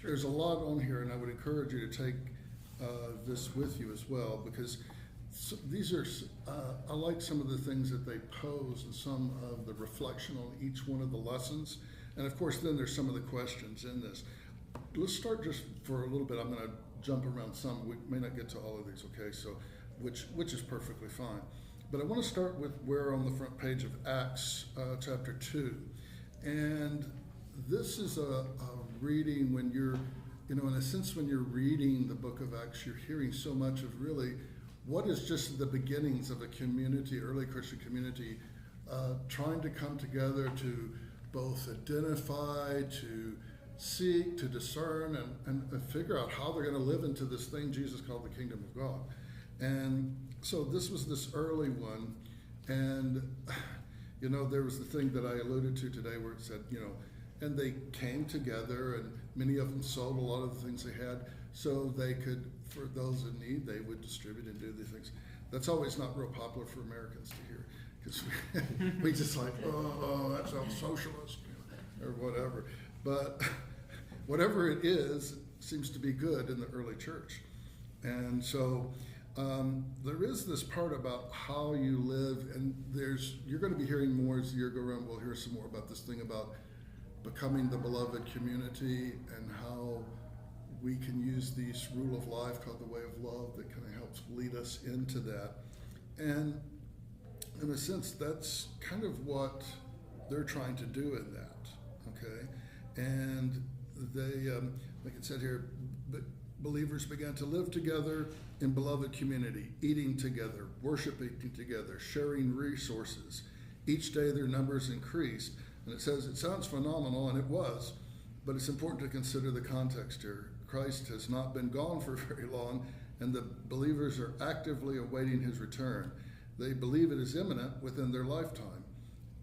there's a lot on here, and I would encourage you to take this with you as well, because these are, I like some of the things that they pose and some of the reflection on each one of the lessons. And of course, then there's some of the questions in this. Let's start just for a little bit. I'm going to jump around some. We may not get to all of these, okay? So, which is perfectly fine. But I want to start with where on the front page of Acts chapter 2. And this is a reading when you're, in a sense, when you're reading the book of Acts, you're hearing so much of really what is just the beginnings of a community, early Christian community, trying to come together to both identify, to seek, to discern, and figure out how they're going to live into this thing Jesus called the kingdom of God. And so this was this early one. And, there was the thing that I alluded to today where it said, and they came together, and many of them sold a lot of the things they had so they could, for those in need, they would distribute and do the things. That's always not real popular for Americans to hear, because we just like, oh, that sounds socialist, or whatever. But whatever it is, it seems to be good in the early church. And so there is this part about how you live, and you're going to be hearing more as the year goes around. We'll hear some more about this thing about becoming the beloved community and how we can use this rule of life called the way of love that kind of helps lead us into that. And in a sense, that's kind of what they're trying to do in that, okay? And they, like it said here, believers began to live together in beloved community, eating together, worshiping together, sharing resources. Each day their numbers increased. And it says, it sounds phenomenal, and it was, but it's important to consider the context here. Christ has not been gone for very long, and the believers are actively awaiting his return. They believe it is imminent within their lifetime.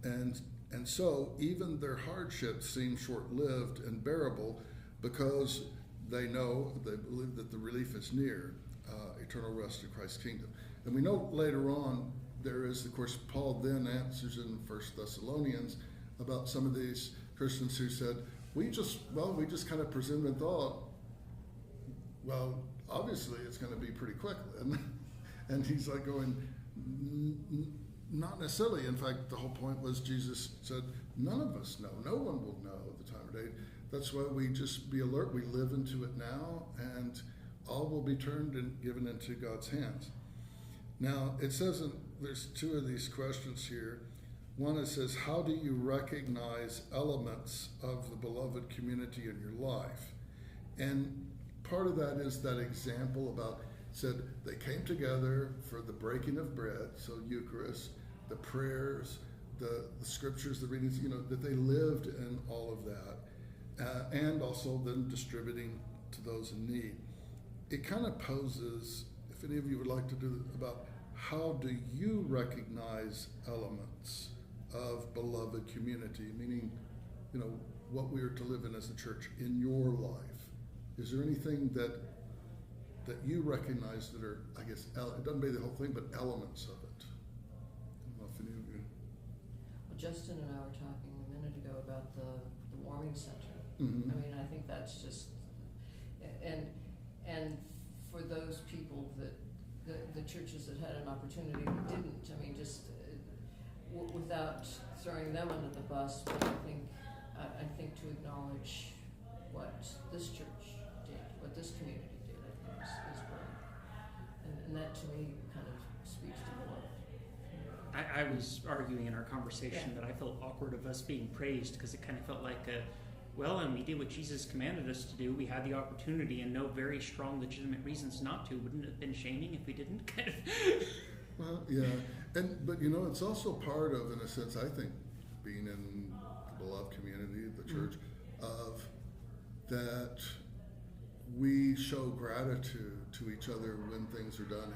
And so even their hardships seem short-lived and bearable because they believe that the relief is near, eternal rest in Christ's kingdom. And we know later on, there is, of course, Paul then answers in 1 Thessalonians about some of these Christians who said, we just kind of presumed and thought, well, obviously it's going to be pretty quick. And he's like going, not necessarily. In fact, the whole point was Jesus said, none of us know. No one will know the time or date. That's why we just be alert. We live into it now, and all will be turned and given into God's hands. Now, it says, there's two of these questions here. One, it says, how do you recognize elements of the beloved community in your life? And part of that is that example about, said they came together for the breaking of bread, so Eucharist, the prayers, the scriptures, the readings, that they lived in all of that, and also then distributing to those in need. It kind of poses, if any of you would like to do about how do you recognize elements of beloved community, meaning, what we are to live in as a church in your life. Is there anything that you recognize that are, I guess, it doesn't be the whole thing, but elements of it? I don't know if any of you. Well, Justin and I were talking a minute ago about the warming center. Mm-hmm. I mean, I think that's just, and for those people that, the churches that had an opportunity that didn't, I mean, just without throwing them under the bus, but I think to acknowledge what this church did, what this community did, I think is great. And that to me kind of speaks to beloved. I was arguing in our conversation that I felt awkward of us being praised because it kind of felt like and we did what Jesus commanded us to do. We had the opportunity and no very strong legitimate reasons not to. Wouldn't it have been shaming if we didn't? Kind of. Well, yeah. But it's also part of, in a sense, I think, being in the beloved community, the church, of that we show gratitude to each other when things are done.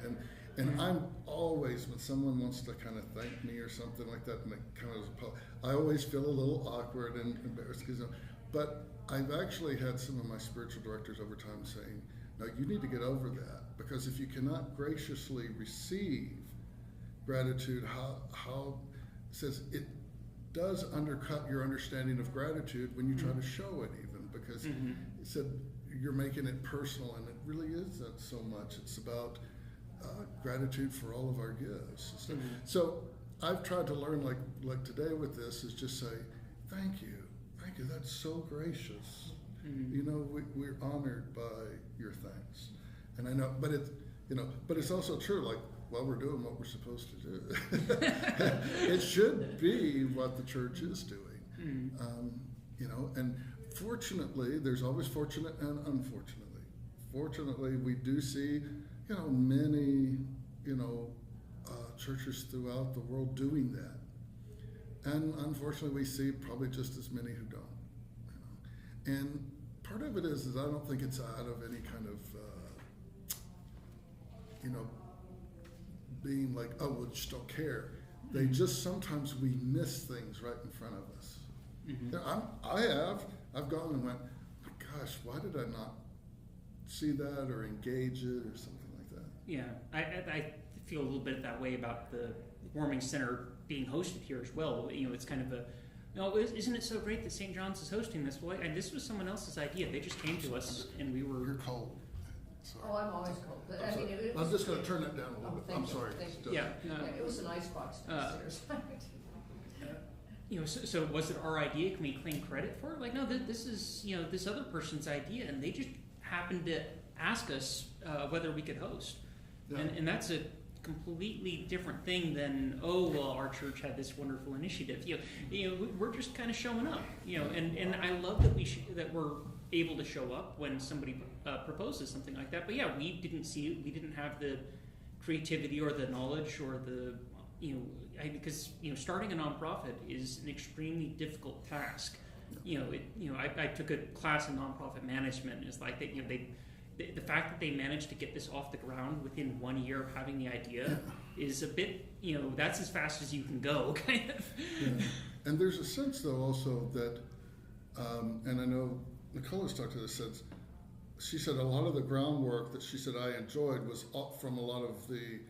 And I'm always, when someone wants to kind of thank me or something like that, and I always feel a little awkward and embarrassed, but I've actually had some of my spiritual directors over time saying, no, you need to get over that, because if you cannot graciously receive gratitude, how says it does undercut your understanding of gratitude when you try to show it, even because he said, you're making it personal, and it really isn't so much. It's about gratitude for all of our gifts. So I've tried to learn, like today with this, is just say, thank you, that's so gracious. You know, we're honored by your thanks. And I know, but it's also true, like, well, we're doing what we're supposed to do. It should be what the church is doing. You know, and fortunately, there's always fortunate and unfortunately. Fortunately, we do see, you know, many, you know, churches throughout the world doing that. And unfortunately, we see probably just as many who don't. You know? And part of it is I don't think it's out of any kind of, you know, being like, oh, we just don't care. They just, sometimes we miss things right in front of us. You know, I've gone and went, oh my gosh, why did I not see that or engage it or something like that? Yeah, I feel a little bit that way about the warming center being hosted here as well. You know, it's kind of a, no, isn't it so great that St. John's is hosting this? Well, and this was someone else's idea. They just came to us, and we were. You're cold. Sorry. Oh, I'm always cold. But I mean, it I'm was, just going to turn it down a little bit. I'm sorry. Thank you. Yeah. Yeah, it was an icebox downstairs. You know, so was it our idea? Can we claim credit for it? Like, no, this is, you know, this other person's idea, and they just happened to ask us whether we could host, Yeah. and that's a completely different thing than, oh, well, our church had this wonderful initiative. You know, we're just kind of showing up. You know, and I love that that we're able to show up when somebody proposes something like that. But yeah, we didn't have the creativity or the knowledge or the, you know, because, you know, starting a nonprofit is an extremely difficult task. You know, I took a class in nonprofit management, and it's like that. You know, the fact that they managed to get this off the ground within 1 year of having the idea is a bit, you know, that's as fast as you can go, kind of. Yeah. And there's a sense, though, also that, and I know Nicole has talked to this, she said a lot of the groundwork that she said I enjoyed was up from a lot of the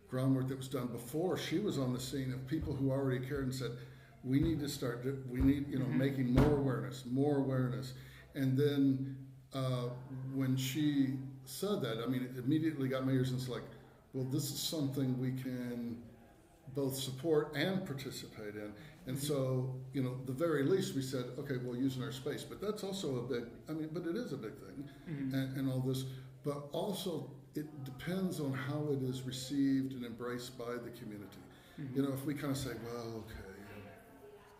groundwork that was done before she was on the scene, of people who already cared and said, we need to start, we need, you know, making more awareness. And then when she said that, I mean, it immediately got my ears, and it's like, well, this is something we can both support and participate in. And so, you know, the very least we said, okay, well, using our space, but that's also a big, I mean, but it is a big thing, and all this, but also it depends on how it is received and embraced by the community. You know, if we kind of say, well, okay,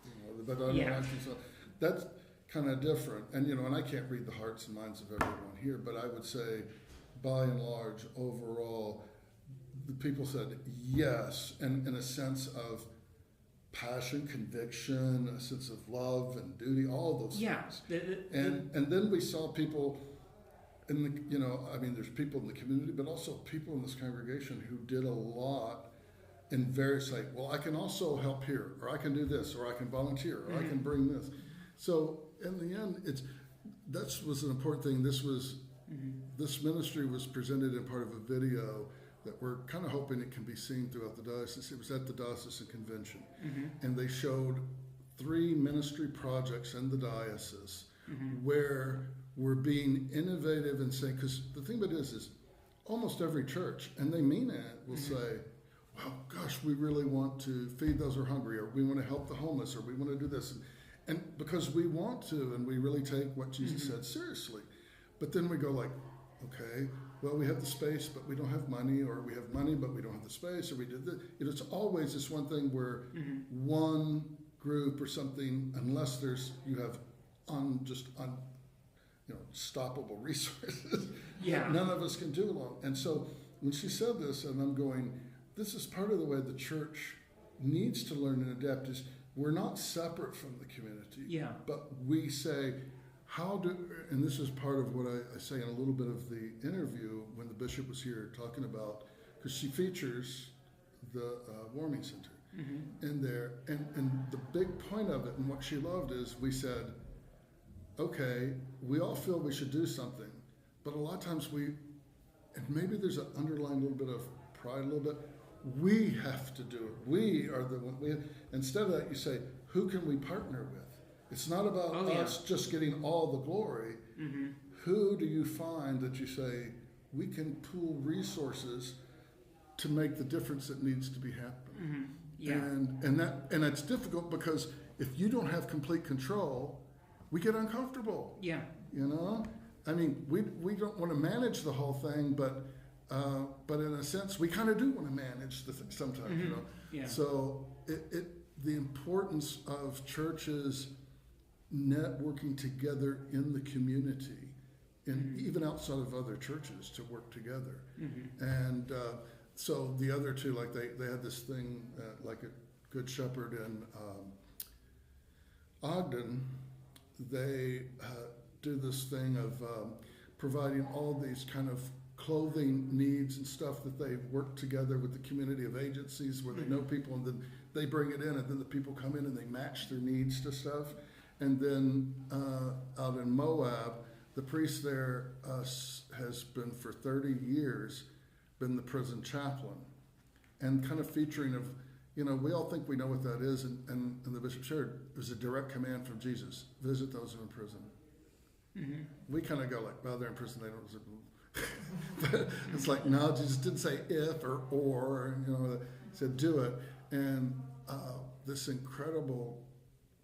you know, but I don't actually, so that's kind of different. And, you know, and I can't read the hearts and minds of everyone here, but I would say, by and large, overall, the people said yes, and in a sense of passion, conviction, a sense of love and duty, all those things. And then we saw people in the, you know, I mean, there's people in the community, but also people in this congregation who did a lot in various, like, well, I can also help here, or I can do this, or I can volunteer, or I can bring this. So in the end, that was an important thing. This was, this ministry was presented in part of a video that we're kind of hoping it can be seen throughout the diocese. It was at the diocesan convention, and they showed 3 ministry projects in the diocese where we're being innovative and saying, because the thing about it is almost every church, and they mean it, will say, well, gosh, we really want to feed those who are hungry, or we want to help the homeless, or we want to do this. And because we want to, and we really take what Jesus said seriously. But then we go like, okay, well, we have the space, but we don't have money, or we have money, but we don't have the space, or we did this. It's always this one thing where one group or something, unless you have stoppable resources, none of us can do alone. And so when she said this, and I'm going, this is part of the way the church needs to learn and adapt, is we're not separate from the community, but we say, and this is part of what I say in a little bit of the interview when the bishop was here talking about, because she features the warming center in there, and the big point of it and what she loved is we said, okay, we all feel we should do something, but a lot of times and maybe there's an underlying little bit of pride, a little bit, we have to do it. We are the one. Instead of that, you say, who can we partner with? It's not about us just getting all the glory. do you find that you say, we can pool resources to make the difference that needs to be happening? Yeah. And that's difficult because if you don't have complete control, we get uncomfortable. Yeah. You know, I mean, we don't want to manage the whole thing, but in a sense, we kind of do want to manage the thing sometimes. You know, Yeah. so the importance of churches networking together in the community, and even outside of other churches, to work together. And so the other two, like they had this thing like a Good Shepherd in Ogden. They do this thing of providing all these kind of clothing needs and stuff that they work together with the community of agencies where they know people, and then they bring it in, and then the people come in and they match their needs to stuff. And then out in Moab, the priest there has been for 30 years been the prison chaplain, and kind of featuring of, you know, we all think we know what that is, and the bishop shared it was a direct command from Jesus: visit those who are in prison. We kind of go like, well, they're in prison, they don't. But it's like, no, Jesus didn't say if or, you know, he said do it. And this incredible,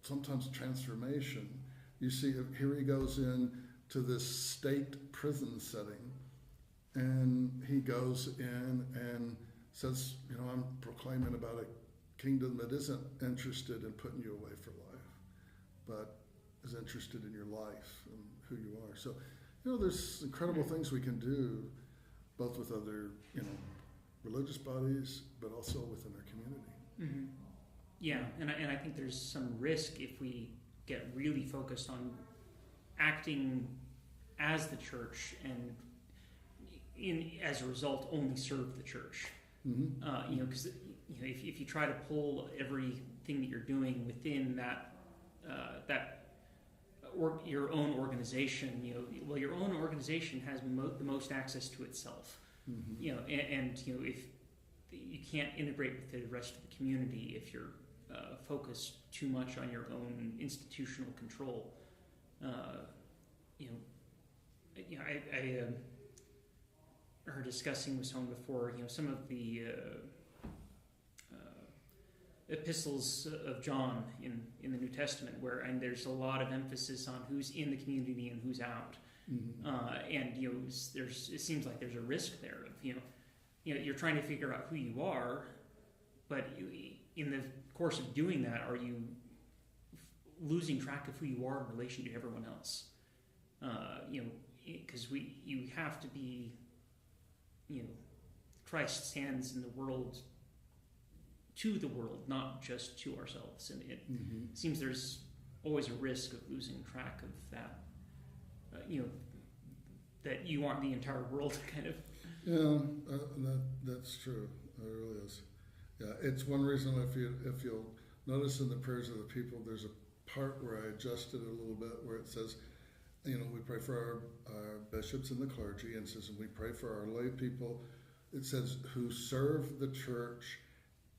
sometimes transformation. You see, here he goes in to this state prison setting, and he goes in and says, you know, I'm proclaiming about a kingdom that isn't interested in putting you away for life, but is interested in your life and who you are. So, you know, there's incredible things we can do, both with other, you know, religious bodies, but also within our community. Yeah, and I think there's some risk if we get really focused on acting as the church and as a result only serve the church. You know, because you know, if you try to pull everything that you're doing within that or your own organization, you know, well, your own organization has the most access to itself. You know, and you know, if you can't integrate with the rest of the community if you're focused too much on your own institutional control. You know, I heard discussing with someone before, you know, some of the epistles of John in the New Testament, and there's a lot of emphasis on who's in the community and who's out. And you know, it seems like there's a risk there of, you know, you're trying to figure out who you are, but in the course of doing that, are you losing track of who you are in relation to everyone else? You know, because you have to be, you know, Christ stands in the world to the world, not just to ourselves, and it seems there's always a risk of losing track of that. You know, that you aren't the entire world, kind of. Yeah, that's true. It really is. Yeah, it's one reason if you'll notice in the prayers of the people, there's a part where I adjusted it a little bit where it says, you know, we pray for our bishops and the clergy, and it says, and we pray for our lay people. It says, who serve the church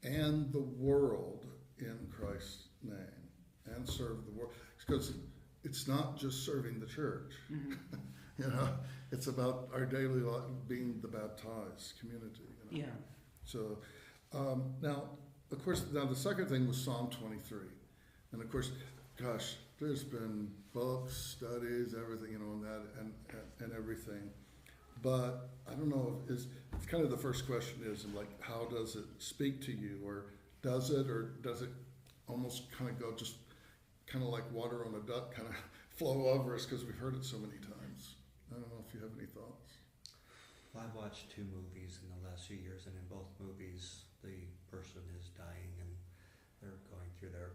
and the world in Christ's name, and serve the world. Because it's not just serving the church. You know, it's about our daily life being the baptized community. You know? Yeah. So now, of course, the second thing was Psalm 23, and of course, gosh, there's been books, studies, everything, you know, on that and everything. But I don't know, it's kind of the first question is like, how does it speak to you, or does it almost kind of go just kind of like water on a duck, kind of flow over us because we've heard it so many times. I don't know if you have any thoughts. Well, I've watched 2 movies in the last few years, and in both movies, the person is dying and they're going through their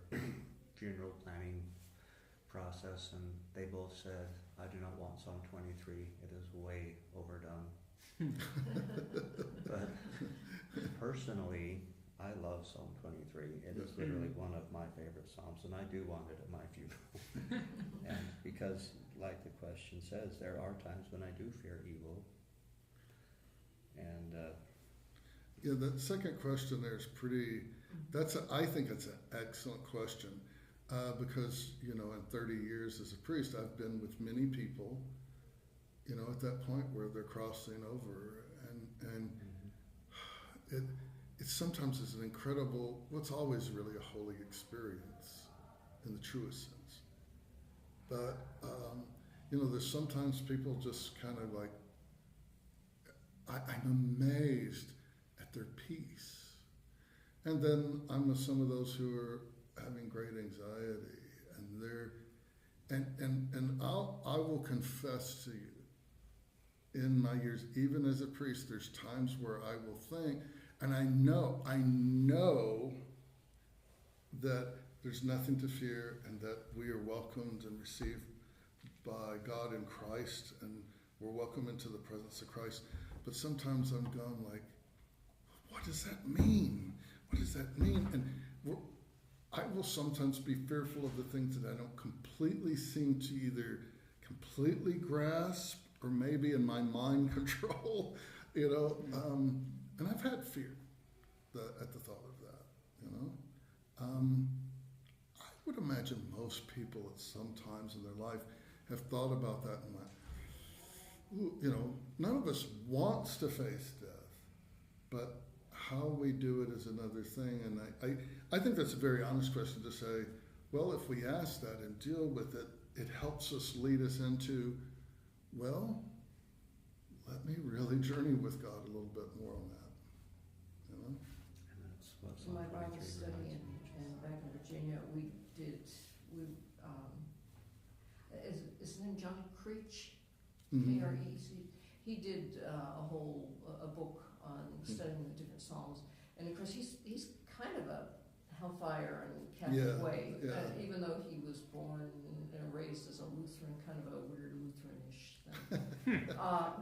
funeral planning process, and they both said, I do not want Psalm 23, it is way overdone. But personally, I love Psalm 23. It is literally one of my favorite Psalms, and I do want it at my funeral. And because, like the question says, there are times when I do fear evil. And yeah, that second question there is pretty, I think it's an excellent question. Because, you know, in 30 years as a priest, I've been with many people at that point where they're crossing over, and it sometimes is an incredible, what's always really a holy experience in the truest sense. But, there's sometimes people just kind of like, I'm amazed at their peace. And then I'm with some of those who are having great anxiety, and I will confess to you, in my years, even as a priest, there's times where I will think, and I know that there's nothing to fear, and that we are welcomed and received by God in Christ, and we're welcome into the presence of Christ. But sometimes I'm gone like, what does that mean? What does that mean? And I will sometimes be fearful of the things that I don't completely seem to either completely grasp or maybe in my mind control, and I've had fear at the thought of that, I would imagine most people at some times in their life have thought about that and none of us wants to face death, but how we do it is another thing. And I think that's a very honest question to say, well, if we ask that and deal with it, it helps us lead us into, well, let me really journey with God a little bit more on that, And that's what So my Psalm Bible 23 study reminds in, me of. and back in Virginia, is his name John Creech? Mhm. K-R-E-C. He did a book on studying the different Psalms, and of course he's kind of a hellfire and Catholic way, even though he was born and raised as a Lutheran, kind of a weird Lutheranish thing.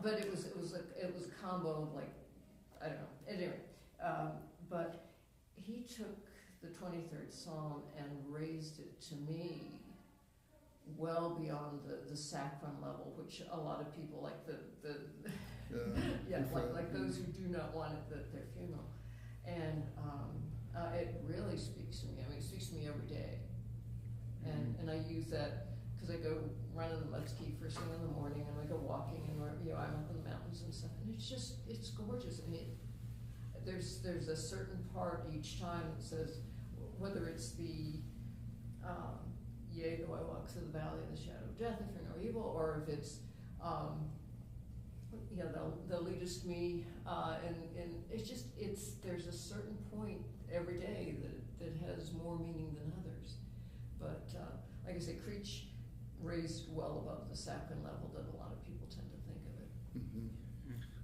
But it was a combo of like, I don't know. Anyway, but he took the 23rd Psalm and raised it to me well beyond the saccharine level, which a lot of people like like those who do not want it at their funeral, and it really speaks to me. I mean, it speaks to me every day, and I use that because I go running the mud ski first thing in the morning, and I go walking, and I'm up in the mountains and stuff, and it's gorgeous. I mean, there's a certain part each time that says, whether it's the yea, though I walk through the valley of the shadow of death, I fear no evil, or if it's they'll lead us to me, and there's a certain point every day that has more meaning than others. But like I say, Creech raised well above the saccharine level that a lot of people tend to think of it. Mm-hmm.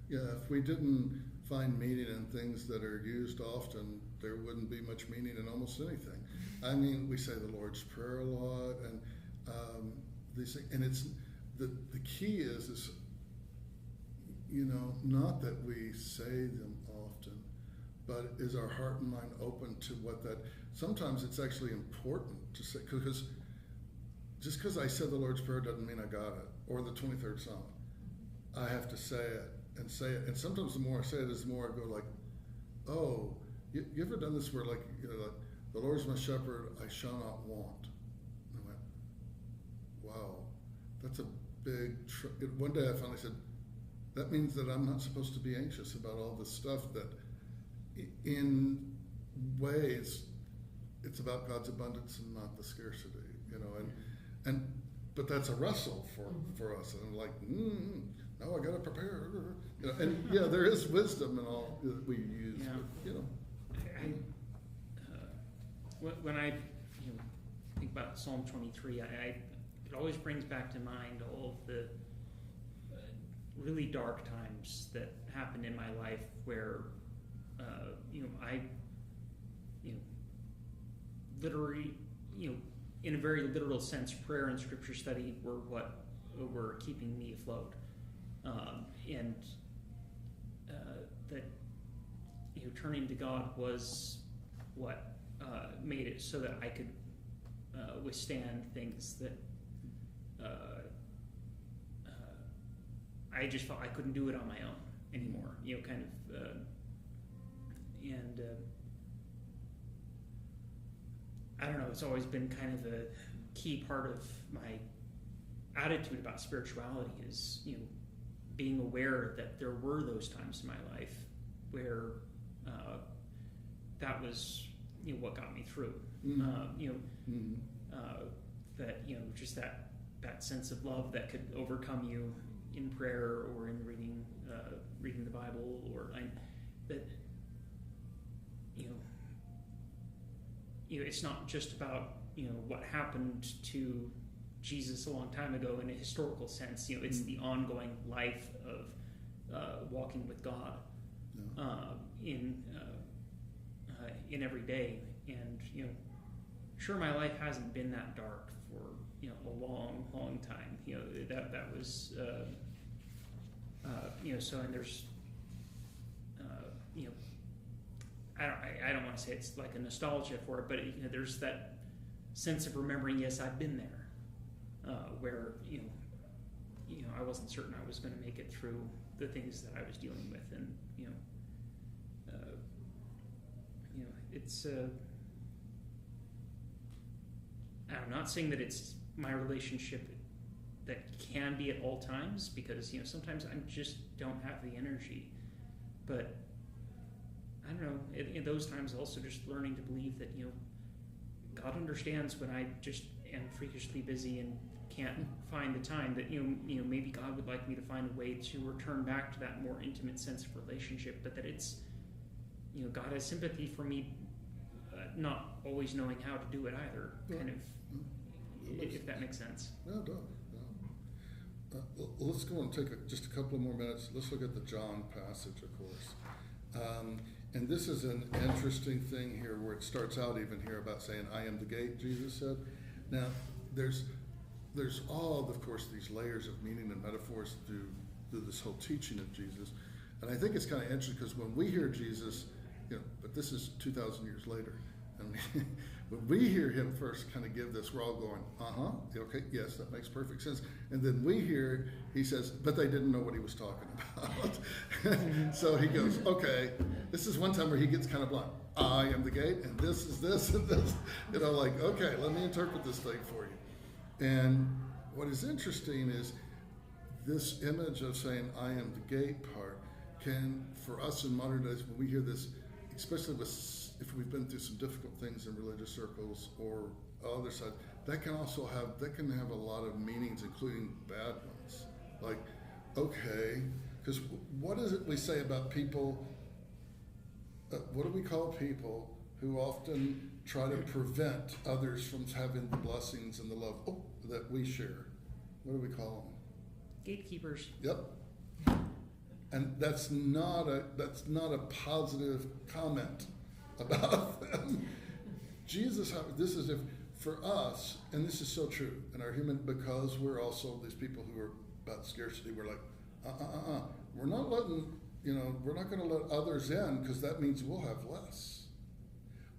Yeah, if we didn't find meaning in things that are used often, there wouldn't be much meaning in almost anything. I mean, we say the Lord's Prayer a lot, and these things, and it's the key is not that we say them often, but is our heart and mind open to what that? Sometimes it's actually important to say, because just because I said the Lord's Prayer doesn't mean I got it, or the 23rd Psalm. I have to say it, and sometimes the more I say it, the more I go like, oh, you ever done this where like, the Lord is my shepherd, I shall not want. And I went, wow, that's a big, one day I finally said, that means that I'm not supposed to be anxious about all this stuff that in ways it's about God's abundance and not the scarcity, but that's a wrestle for us. And I'm like, now I got to prepare. And yeah, there is wisdom in all that we use. Yeah. But, when I think about Psalm 23, it always brings back to mind all of the really dark times that happened in my life where I literally, in a very literal sense, prayer and scripture study were what were keeping me afloat, and that turning to God was what made it so that I could withstand things that I just felt I couldn't do it on my own anymore. And I don't know. It's always been kind of a key part of my attitude about spirituality is being aware that there were those times in my life where that was what got me through. That just that sense of love that could overcome you in prayer or in reading the Bible, or it's not just about what happened to Jesus a long time ago in a historical sense. It's the ongoing life of walking with God in every day. And sure, my life hasn't been that dark for a long time. That was so, and there's I don't want to say it's like a nostalgia for it, but there's that sense of remembering, yes, I've been there, where I wasn't certain I was going to make it through the things that I was dealing with, and it's I'm not saying that it's my relationship that can be at all times, because sometimes I just don't have the energy, but I don't know, in those times also just learning to believe that God understands when I just am freakishly busy and can't find the time, that maybe God would like me to find a way to return back to that more intimate sense of relationship, but that it's God has sympathy for me not always knowing how to do it either, kind of, if that makes sense. No, it does. Let's go and take just a couple of more minutes. Let's look at the John passage, of course. And this is an interesting thing here, where it starts out even here about saying, I am the gate, Jesus said. Now, there's all, of course, these layers of meaning and metaphors through this whole teaching of Jesus. And I think it's kind of interesting, because when we hear Jesus, but this is 2,000 years later. And when we hear him first kind of give this, we're all going, okay, yes, that makes perfect sense. And then we hear, he says, but they didn't know what he was talking about. So he goes, okay, this is one time where he gets kind of blunt. I am the gate, and this is this, and this. Okay, let me interpret this thing for you. And what is interesting is this image of saying, I am the gate part, can, for us in modern days, when we hear this, especially if we've been through some difficult things in religious circles or other side, that can have a lot of meanings, including bad ones. Like, okay, because what is it we say about people? What do we call people who often try to prevent others from having the blessings and the love that we share? What do we call them? Gatekeepers. Yep. And that's not a positive comment about them. Jesus, this is if for us, and this is so true in our human, because we're also these people who are about scarcity. We're like, we're not letting, we're not going to let others in, because that means we'll have less.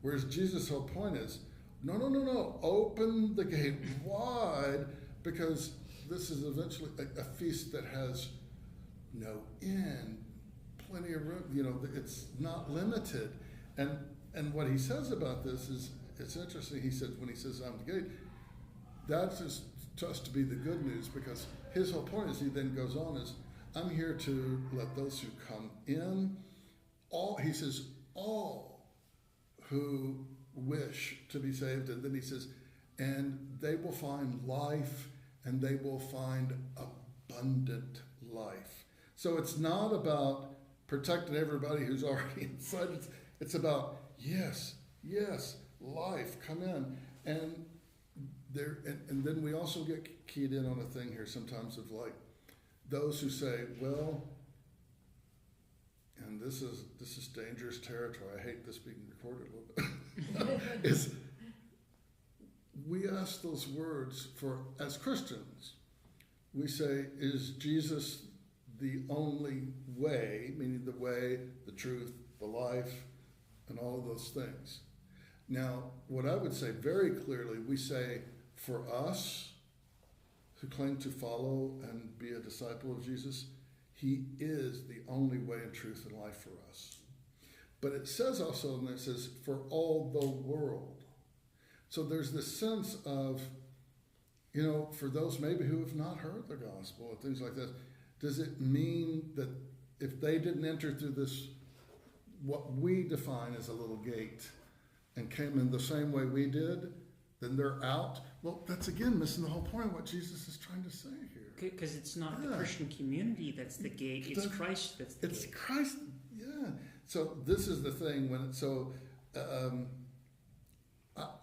Whereas Jesus' whole point is, no, open the gate wide, because this is eventually a feast that has no end, plenty of room. It's not limited. And what he says about this is, it's interesting. He says, when he says, I'm the gate, that's just to be the good news, because his whole point is, he then goes on, is, I'm here to let those who come in, he says, all who wish to be saved. And then he says, and they will find life, and they will find abundant life. So it's not about protecting everybody who's already inside. It's about, yes, life, come in. And then we also get keyed in on a thing here sometimes of like those who say, well, and this is dangerous territory. I hate this being recorded a little bit. is we ask those words as Christians. We say, is Jesus the only way, meaning the way, the truth, the life, and all of those things? Now, what I would say very clearly, we say, for us who claim to follow and be a disciple of Jesus, he is the only way and truth and life for us. But it says also, and it says, for all the world. So there's this sense of, for those maybe who have not heard the gospel and things like that, does it mean that if they didn't enter through this, what we define as a little gate, and came in the same way we did, then they're out? Well, that's again missing the whole point of what Jesus is trying to say here. Because it's not the Yeah. Christian community that's the gate, it's The- Christ that's the It's gate. Christ, yeah. So this is the thing when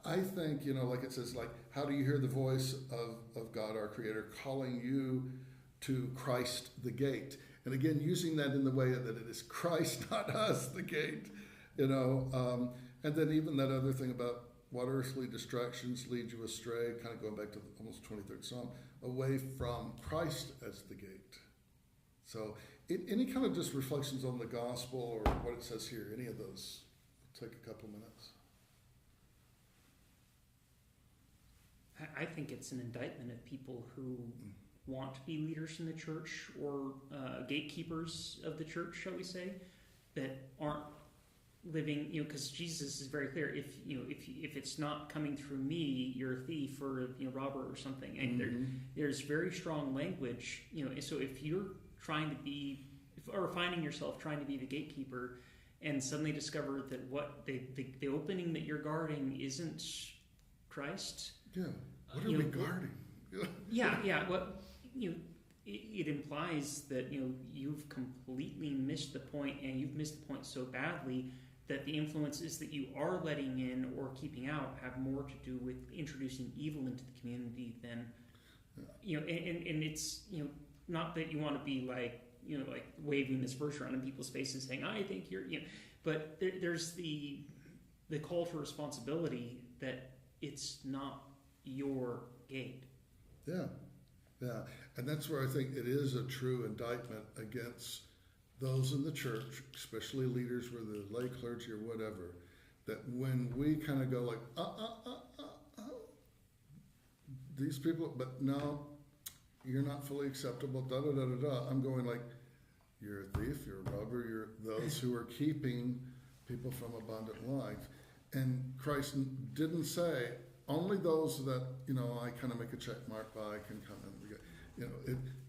I think, like it says, like, how do you hear the voice of God, our Creator, calling you to Christ the gate? And again, using that in the way that it is Christ, not us, the gate, and then even that other thing about what earthly distractions lead you astray, kind of going back to almost 23rd Psalm, away from Christ as the gate. So any kind of just reflections on the gospel or what it says here, any of those, take a couple minutes. I think it's an indictment of people who want to be leaders in the church or gatekeepers of the church, shall we say, that aren't living, because Jesus is very clear. If it's not coming through me, you're a thief or a robber or something. And there's very strong language. So if you're trying to be, or finding yourself trying to be the gatekeeper, and suddenly discover that what the opening that you're guarding isn't Christ. Yeah. What are we guarding? Yeah. What it implies that you've completely missed the point, and you've missed the point so badly that the influences that you are letting in or keeping out have more to do with introducing evil into the community than and it's not that you want to be like waving this verse around in people's faces saying I think you're but there's the call for responsibility that it's not your gate. Yeah. And that's where I think it is a true indictment against those in the church, especially leaders, whether the lay clergy or whatever, that when we kind of go like, these people, but no, you're not fully acceptable, da-da-da-da-da. I'm going like, you're a thief, you're a robber, you're those who are keeping people from abundant life. And Christ didn't say, only those that, I kind of make a check mark by can come in.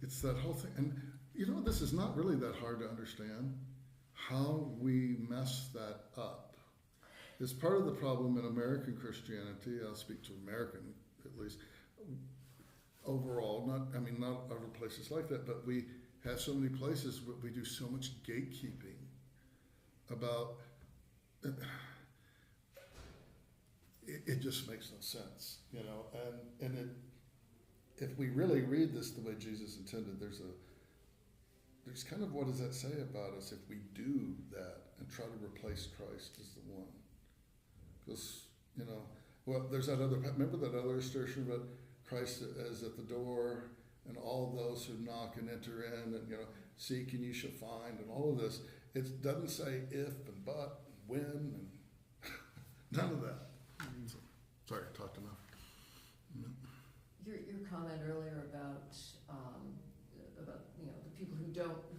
It's that whole thing. And, this is not really that hard to understand. How we mess that up is part of the problem in American Christianity. I'll speak to American, at least, overall. Not other places like that, but we have so many places where we do so much gatekeeping about it just makes no sense, and if we really read this the way Jesus intended, there's kind of, what does that say about us if we do that and try to replace Christ as the one? Because, there's that other, remember that other illustration about Christ as at the door and all those who knock and enter in and, seek and you shall find and all of this. It doesn't say if and but and when and none of that. So, sorry, I talked enough. Your comment earlier about the people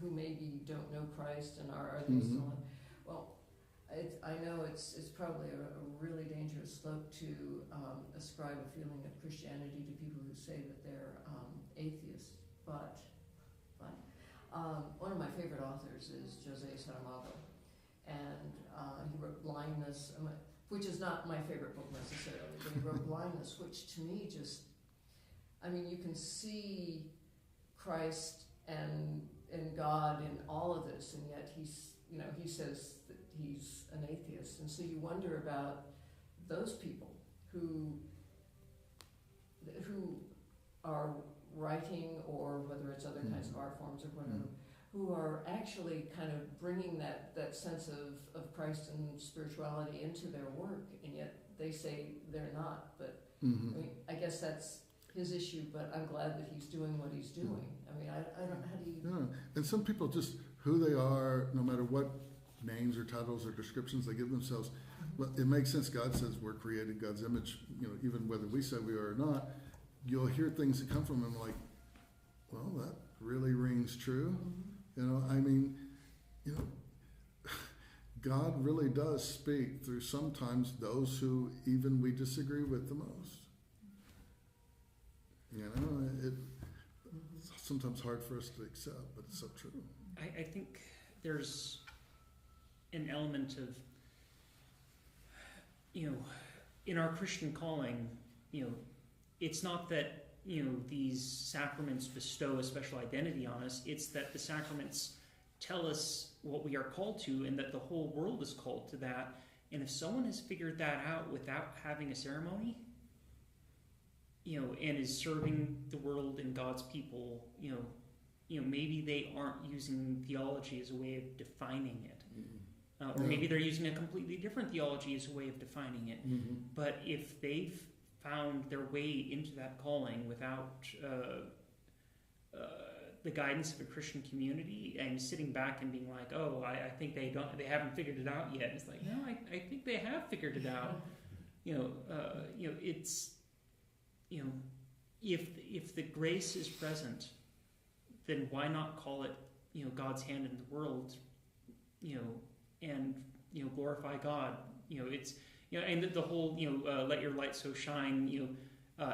who maybe don't know Christ and are they still in? Well, I know it's probably a really dangerous slope to ascribe a feeling of Christianity to people who say that they're atheists, but one of my favorite authors is Jose Saramago, and he wrote Blindness, which is not my favorite book necessarily, but he wrote Blindness, which to me just, you can see Christ and God in all of this, and yet he says that he's an atheist, and so you wonder about those people who are writing, or whether it's other kinds of art forms or whatever, who are actually kind of bringing that sense of Christ and spirituality into their work, and yet they say they're not. But I guess that's his issue, but I'm glad that he's doing what he's doing. I don't know, how do you... Yeah, and some people just, who they are, no matter what names or titles or descriptions they give themselves, well, it makes sense. God says we're created God's image, even whether we say we are or not. You'll hear things that come from him like, well, that really rings true. God really does speak through sometimes those who even we disagree with the most. sometimes hard for us to accept, but it's so true. I think there's an element of, in our Christian calling, it's not that, these sacraments bestow a special identity on us. It's that the sacraments tell us what we are called to, and that the whole world is called to that. And if someone has figured that out without having a ceremony, and is serving the world and God's people, maybe they aren't using theology as a way of defining it. Or maybe they're using a completely different theology as a way of defining it. Mm-hmm. But if they've found their way into that calling without the guidance of a Christian community, and sitting back and being like, "Oh, I think they haven't figured it out yet," it's like, no, I think they have figured it out. It's if the grace is present, then why not call it God's hand in the world, and glorify God. It's and the whole let your light so shine.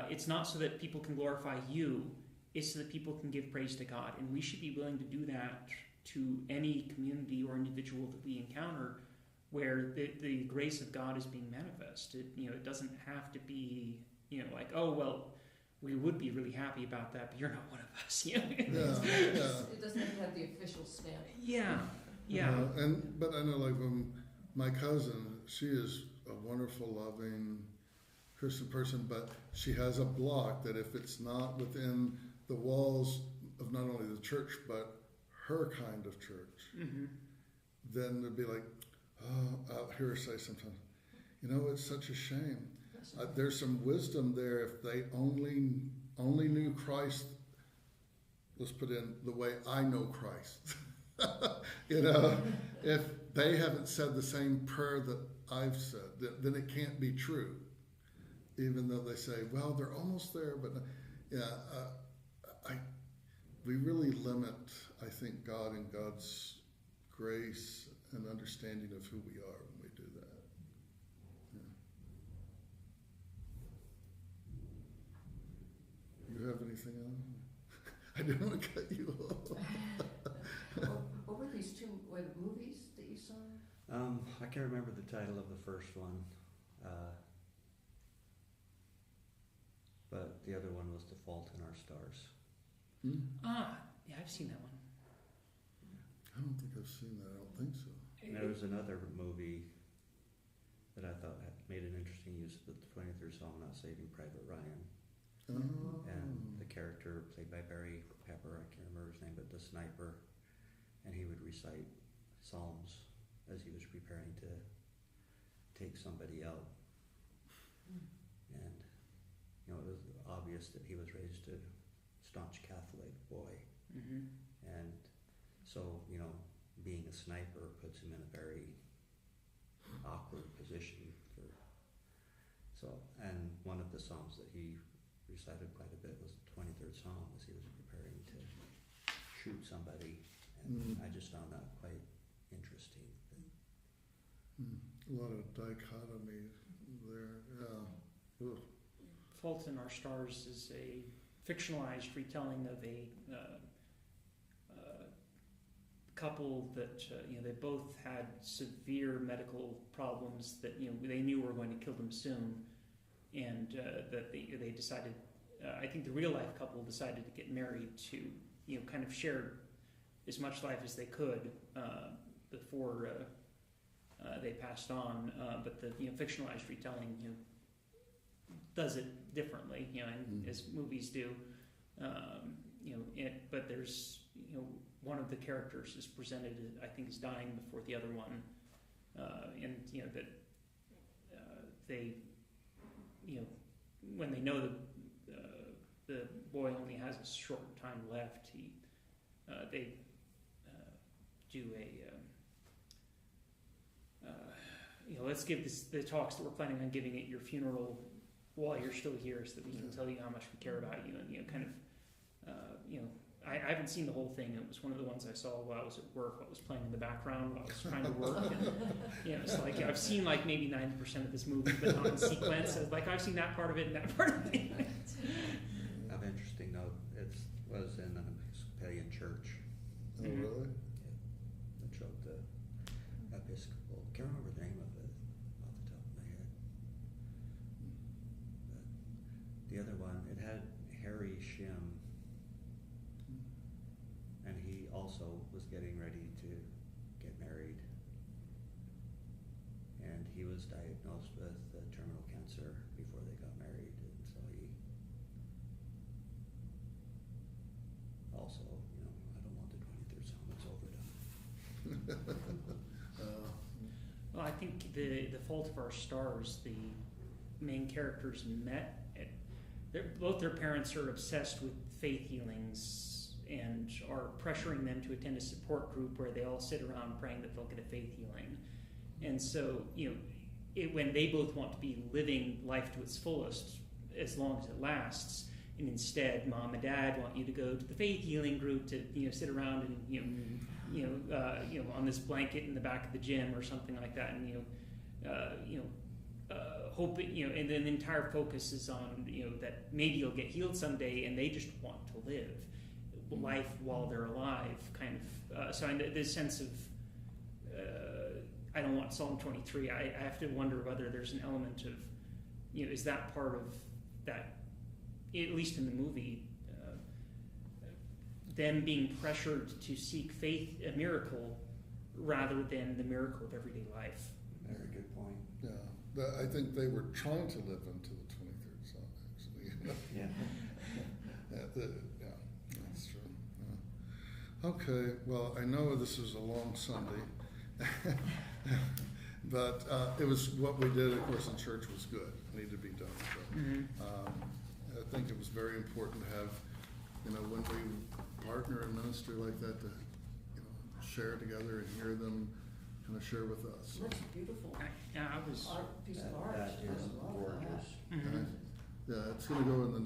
It's not so that people can glorify you. It's so that people can give praise to God, and we should be willing to do that to any community or individual that we encounter, where the grace of God is being manifested. It doesn't have to be like, oh well, we would be really happy about that, but you're not one of us. It doesn't have the official stamp. Yeah. But I know, like, my cousin, she is a wonderful, loving Christian person, but she has a block that if it's not within the walls of not only the church but her kind of church, then they'd be like, oh, I'll hear her say sometimes, it's such a shame. There's some wisdom there if they only knew Christ. Let's put in the way I know Christ. If they haven't said the same prayer that I've said, then it can't be true. Even though they say, well, they're almost there, but we really limit, I think, God and God's grace and understanding of who we are when we do that. You have anything else? I didn't want to cut you off. What were these two movies that you saw? I can't remember the title of the first one, but the other one was The Fault in Our Stars. Yeah, I've seen that one. I don't think I've seen that. I don't think so. And there was another movie that I thought made an interesting use of the 23rd Psalm, not Saving Private Ryan. And the character played by Barry Pepper, I can't remember his name, but the sniper, and he would recite psalms as he was preparing to take somebody out. And it was obvious that he was raised a staunch Catholic boy, and so being a sniper puts him in a very awkward position and one of the psalms that he recited quite a bit was the 23rd Psalm as he was preparing to shoot somebody, and I just found that quite interesting. A lot of dichotomy there. Yeah. Ugh. Fault in Our Stars is a fictionalized retelling of a couple that they both had severe medical problems that they knew were going to kill them soon, and that they decided. I think the real life couple decided to get married to kind of share as much life as they could before they passed on. But the fictionalized retelling does it differently, and as movies do. But there's one of the characters is presented, I think, is dying before the other one, and that they, when they know the boy only has a short time left, they do a let's give the talks that we're planning on giving at your funeral while you're still here, so that we can tell you how much we care about you, and kind of I haven't seen the whole thing. It was one of the ones I saw while I was at work, what was playing in the background while I was trying to work. And, it's like I've seen like maybe 90% of this movie, but not in sequence. Like I've seen that part of it and that part of it. Of interesting note, it was in Oh, Mhm. really? The trope, the Episcopal, can't remember the name of it off the top of my head. But the other one, it had Harry Shim, and he also was getting ready to get married. And he was diagnosed with terminal cancer before they got married, and so he also, I don't want the 23rd Psalm, it's overdone. Well, I think the Fault of Our Stars, the main characters met. Both their parents are obsessed with faith healings and are pressuring them to attend a support group where they all sit around praying that they'll get a faith healing. And so, when they both want to be living life to its fullest as long as it lasts, and instead mom and dad want you to go to the faith healing group to sit around and on this blanket in the back of the gym or something like that, and hoping, and then the entire focus is on that maybe you'll get healed someday, and they just want to live life while they're alive, kind of. So this sense of I don't want Psalm 23. I have to wonder whether there's an element of is that part of that, at least in the movie, them being pressured to seek faith, a miracle, rather than the miracle of everyday life. Very good point. Yeah, I think they were trying to live into the 23rd Psalm, actually. Yeah. Yeah, that's true. Yeah. Okay, well, I know this is a long Sunday, but it was what we did, of course, in church was good. It needed to be done. So, I think it was very important to have, when we partner in ministry like that, to share together and hear them kind of share with us. That's beautiful. I was. Piece of art. That is I love that. gorgeous. Mhm. Yeah, it's going to go in the